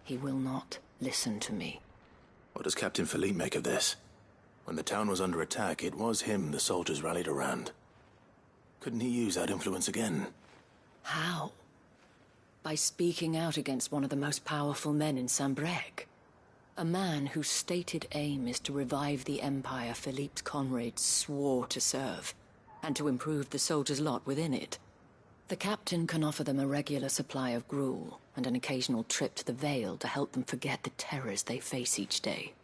He will not listen to me. What does Captain Philippe make of this? When the town was under attack, it was him the soldiers rallied around. Couldn't he use that influence again? How? By speaking out against one of the most powerful men in Sanbrec. A man whose stated aim is to revive the empire Philippe's comrades swore to serve, and to improve the soldiers' lot within it. The captain can offer them a regular supply of gruel, and an occasional trip to the Vale to help them forget the terrors they face each day.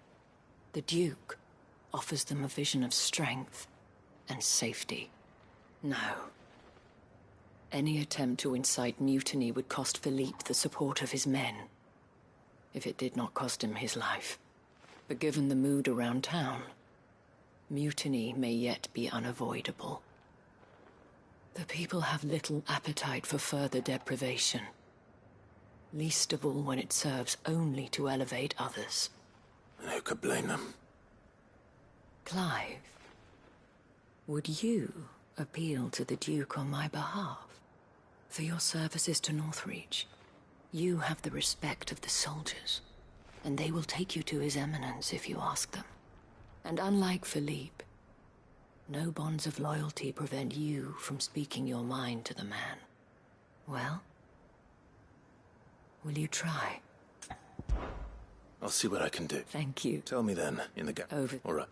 The Duke offers them a vision of strength and safety. No. Any attempt to incite mutiny would cost Philippe the support of his men, if it did not cost him his life. But given the mood around town, mutiny may yet be unavoidable. The people have little appetite for further deprivation, least of all when it serves only to elevate others. Who could blame them? Clive, would you appeal to the Duke on my behalf? For your services to Northreach, you have the respect of the soldiers, and they will take you to His Eminence if you ask them. And unlike Philippe, no bonds of loyalty prevent you from speaking your mind to the man. Well, will you try? I'll see what I can do. Thank you. Tell me then, in the gap. Over. All right.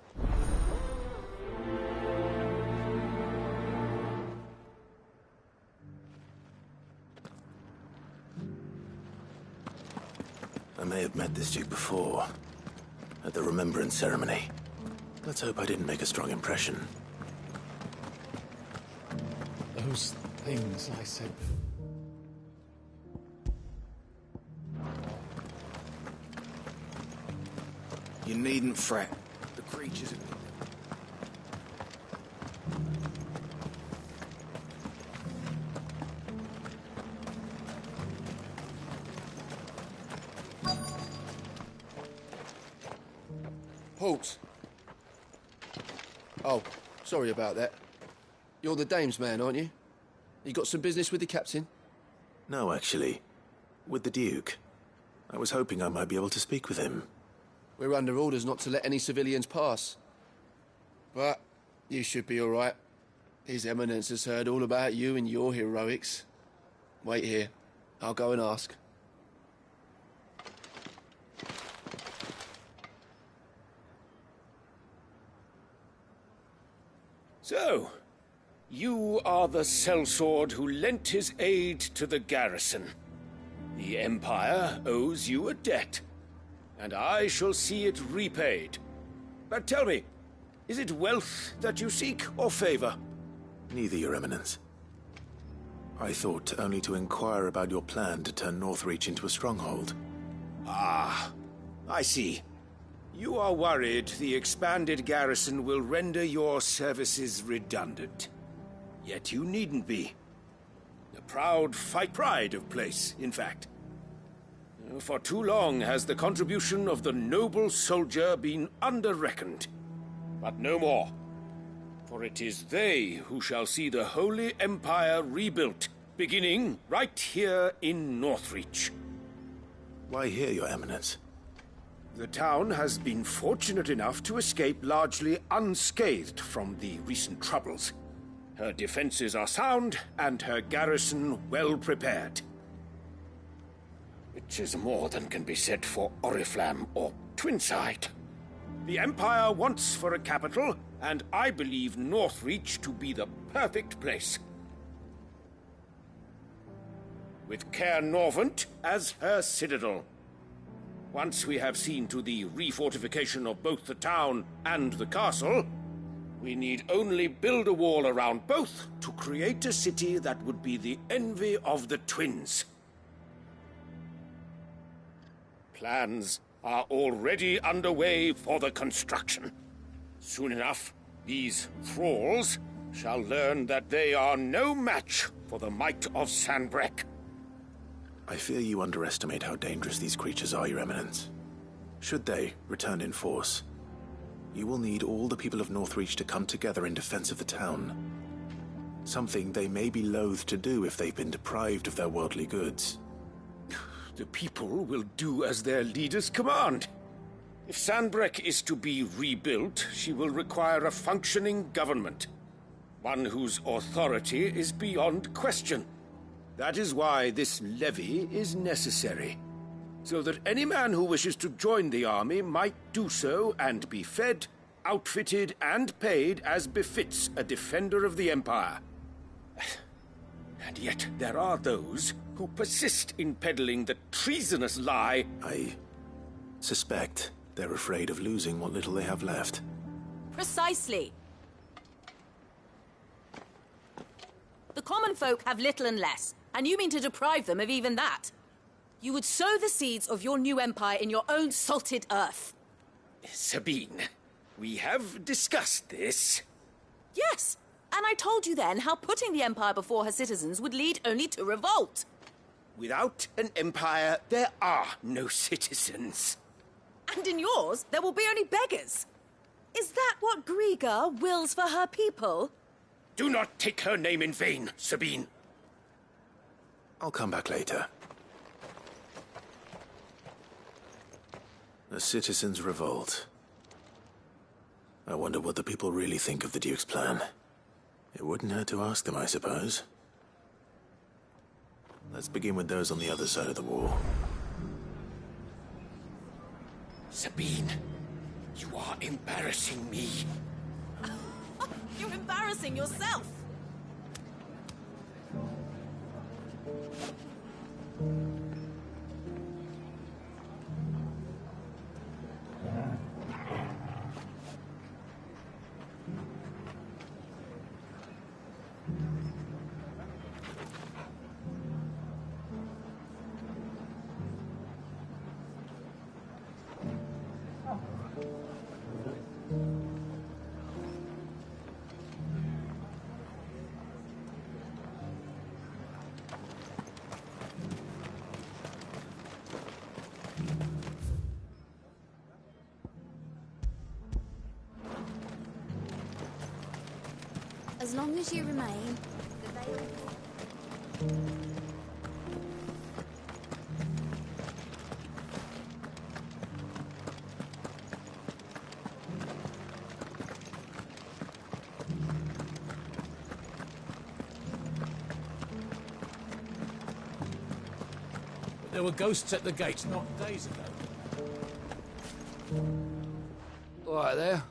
I may have met this Duke before, at the Remembrance Ceremony. Let's hope I didn't make a strong impression. Those things I said. You needn't fret. The creatures... Halt! Oh, sorry about that. You're the dame's man, aren't you? You got some business with the captain? No, actually. With the Duke. I was hoping I might be able to speak with him. We're under orders not to let any civilians pass. But you should be all right. His Eminence has heard all about you and your heroics. Wait here. I'll go and ask. So, you are the sellsword who lent his aid to the garrison. The Empire owes you a debt, and I shall see it repaid. But tell me, is it wealth that you seek, or favor? Neither, Your Eminence. I thought only to inquire about your plan to turn Northreach into a stronghold. Ah, I see. You are worried the expanded garrison will render your services redundant. Yet you needn't be. A proud pride of place, in fact. For too long has the contribution of the noble soldier been under-reckoned. But no more. For it is they who shall see the Holy Empire rebuilt, beginning right here in Northreach. Why here, Your Eminence? The town has been fortunate enough to escape largely unscathed from the recent troubles. Her defenses are sound, and her garrison well prepared. Which is more than can be said for Oriflamme or Twinside. The Empire wants for a capital, and I believe Northreach to be the perfect place. With Caer Norvent as her citadel. Once we have seen to the refortification of both the town and the castle, we need only build a wall around both to create a city that would be the envy of the twins. Plans are already underway for the construction. Soon enough, these thralls shall learn that they are no match for the might of Sanbrec. I fear you underestimate how dangerous these creatures are, Your Eminence. Should they return in force, you will need all the people of Northreach to come together in defense of the town. Something they may be loath to do if they've been deprived of their worldly goods. The people will do as their leaders command. If Sanbreque is to be rebuilt, she will require a functioning government. One whose authority is beyond question. That is why this levy is necessary. So that any man who wishes to join the army might do so and be fed, outfitted, and paid as befits a defender of the Empire. And yet there are those who persist in peddling the treasonous lie. I suspect they're afraid of losing what little they have left. Precisely. The common folk have little and less, and you mean to deprive them of even that. You would sow the seeds of your new empire in your own salted earth. Sabine, we have discussed this. Yes, and I told you then how putting the empire before her citizens would lead only to revolt. Without an empire, there are no citizens. And in yours, there will be only beggars. Is that what Griga wills for her people? Do not take her name in vain, Sabine. I'll come back later. A citizens' revolt. I wonder what the people really think of the Duke's plan. It wouldn't hurt to ask them, I suppose. Let's begin with those on the other side of the wall. Sabine, you are embarrassing me. You're embarrassing yourself. As long as you remain, the veil... There were ghosts at the gates not days ago. All right there.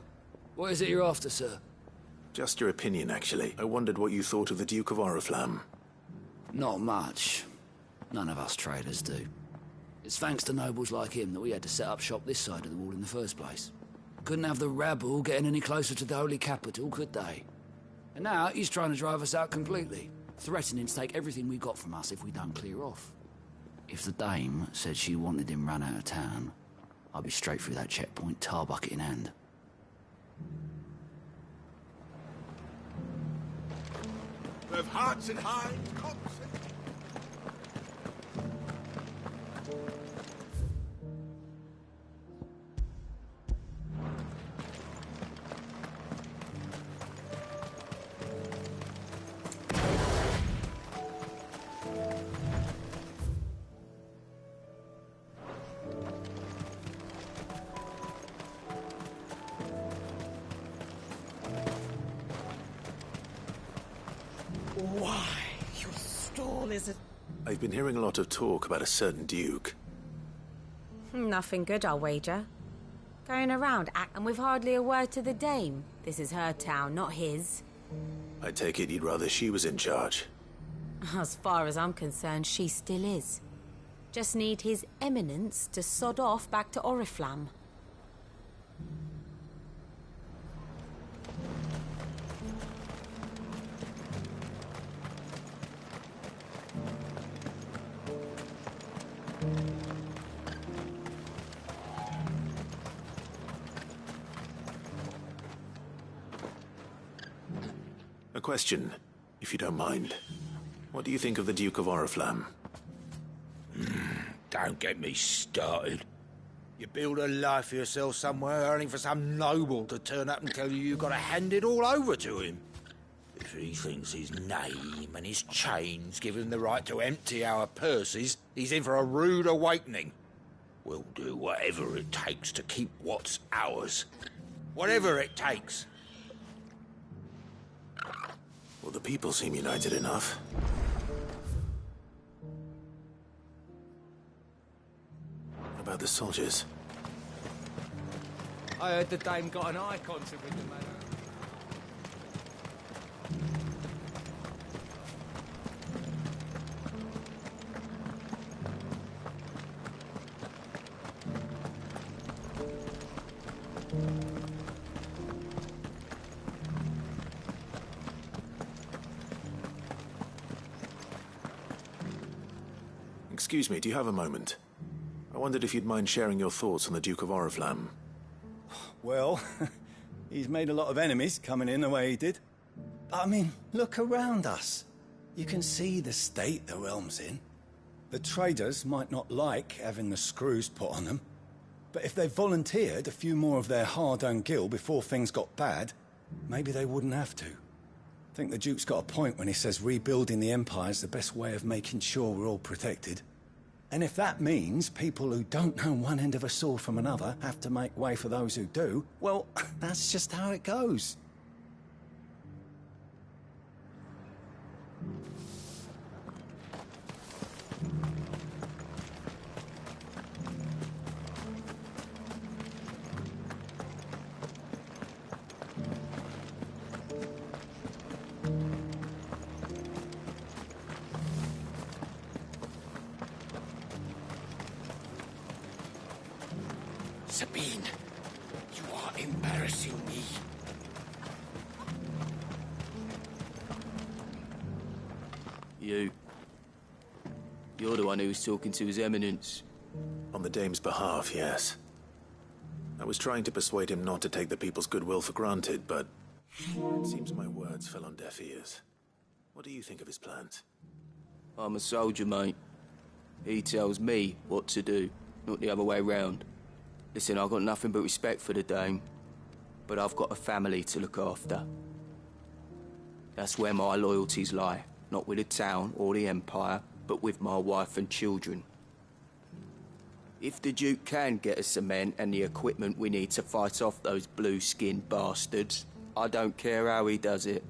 What is it you're after, sir? Just your opinion, actually. I wondered what you thought of the Duke of Oriflamme. Not much. None of us traders do. It's thanks to nobles like him that we had to set up shop this side of the wall in the first place. Couldn't have the rabble getting any closer to the holy capital, could they? And now he's trying to drive us out completely, threatening to take everything we got from us if we don't clear off. If the dame said she wanted him run out of town, I'd be straight through that checkpoint, tar bucket in hand. Of hearts and hinds, cocks and... Why, your stall is a... I've been hearing a lot of talk about a certain Duke. Nothing good, I'll wager. Going around acting with hardly a word to the dame. This is her town, not his. I take it you'd rather she was in charge. As far as I'm concerned, she still is. Just need his eminence to sod off back to Oriflamme. A question, if you don't mind. What do you think of the Duke of Oriflamme? Don't get me started. You build a life for yourself somewhere, only for some noble to turn up and tell you you've got to hand it all over to him. If he thinks his name and his chains give him the right to empty our purses, he's in for a rude awakening. We'll do whatever it takes to keep what's ours. Whatever it takes. Well, the people seem united enough. What about the soldiers? I heard the dame got an eye concert with the man. Excuse me, do you have a moment? I wondered if you'd mind sharing your thoughts on the Duke of Oriflamme. Well, he's made a lot of enemies coming in the way he did. But I mean, look around us. You can see the state the realm's in. The traders might not like having the screws put on them, but if they volunteered a few more of their hard-earned gil before things got bad, maybe they wouldn't have to. I think the Duke's got a point when he says rebuilding the Empire's the best way of making sure we're all protected. And if that means people who don't know one end of a sword from another have to make way for those who do, well, that's just how it goes. Sabine, you are embarrassing me. You're the one who was talking to His Eminence. On the dame's behalf, yes. I was trying to persuade him not to take the people's goodwill for granted, but it seems my words fell on deaf ears. What do you think of his plans? I'm a soldier, mate. He tells me what to do, not the other way round. Listen, I've got nothing but respect for the dame, but I've got a family to look after. That's where my loyalties lie, not with the town or the Empire, but with my wife and children. If the Duke can get us the men and the equipment we need to fight off those blue-skinned bastards, I don't care how he does it.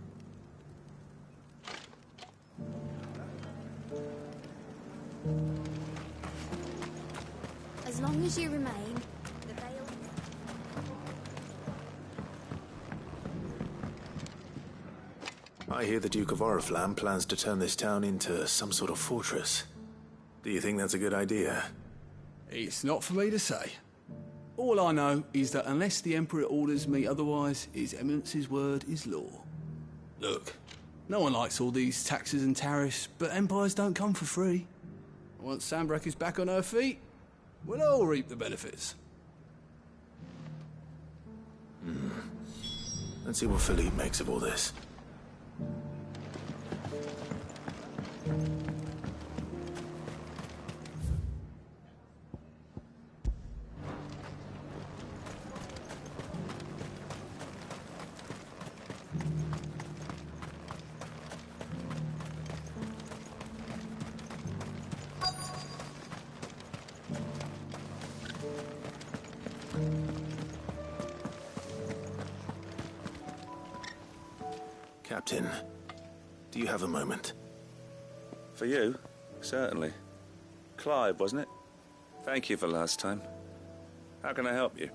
As long as you remain, the veil... I hear the Duke of Oriflamme plans to turn this town into some sort of fortress. Do you think that's a good idea? It's not for me to say. All I know is that unless the Emperor orders me otherwise, His Eminence's word is law. Look, no one likes all these taxes and tariffs, but empires don't come for free. Once Sanbreque is back on her feet, we'll all reap the benefits. Let's see what Philippe makes of all this. Captain, do you have a moment? For you? Certainly. Clive, wasn't it? Thank you for last time. How can I help you?